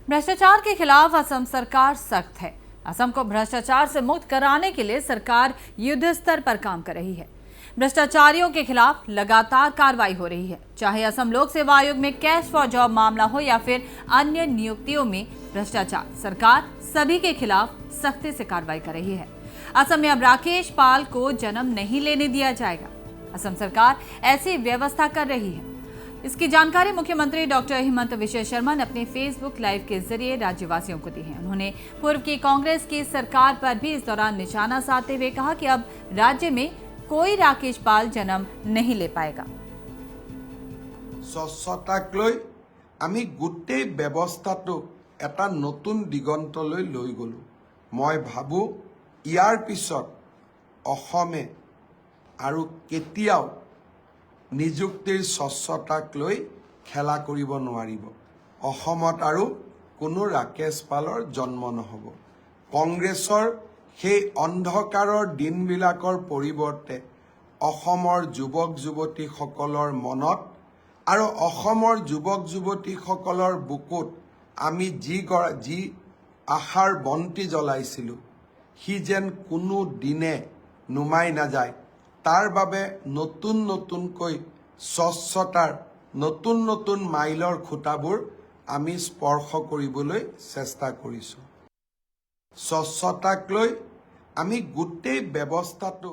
भ्रष्टाचार के खिलाफ असम सरकार सख्त है। असम को भ्रष्टाचार से मुक्त कराने के लिए सरकार युद्ध स्तर पर काम कर रही है। भ्रष्टाचारियों के खिलाफ लगातार कार्रवाई हो रही है, चाहे असम लोक सेवा आयोग में कैश फॉर जॉब मामला हो या फिर अन्य नियुक्तियों में भ्रष्टाचार। सरकार सभी के खिलाफ सख्ती से कार्रवाई कर रही है। असम में अब राकेश पाल को जन्म नहीं लेने दिया जाएगा। असम सरकार ऐसी व्यवस्था कर रही है। इसकी जानकारी मुख्यमंत्री डॉक्टर हेमंत विश्व शर्मा ने अपने फेसबुक लाइव के जरिए राज्यवासियों को दी है। उन्होंने पूर्व की कांग्रेस की सरकार पर भी इस दौरान निशाना साधते हुए कहा कि अब राज्य में कोई राकेश पाल जन्म नहीं ले पाएगा। স্বচ্ছতাক লৈ আমি গোটেই ব্যৱস্থাটো এটা নতুন দিগন্তলৈ লৈ গলো। মই ভাবো ইয়াৰ পিছত অসমে আৰু কেতিয়াও নিযুক্তিৰ স্বচ্ছতাক লৈ খেলা কৰিব নোৱাৰিব। অসমত আৰু কোনো ৰাকেশ পালৰ জন্ম নহব। কংগ্ৰেছৰ সেই অন্ধকাৰৰ দিনবিলাকৰ পৰিৱৰ্তে অসমৰ যুৱক যুৱতীসকলৰ মনত আৰু অসমৰ যুৱক যুৱতীসকলৰ বুকুত আমি যি আশাৰ বন্তি জ্বলাইছিলোঁ সি যেন কোনো দিনে নুমাই নাযায়, তাৰ বাবে নতুন নতুনকৈ স্বচ্ছতাৰ নতুন নতুন মাইলৰ খুঁটাবোৰ আমি স্পৰ্শ কৰিবলৈ চেষ্টা কৰিছোঁ। স্বচ্ছতাক লৈ আমি গোটেই ব্যৱস্থাটো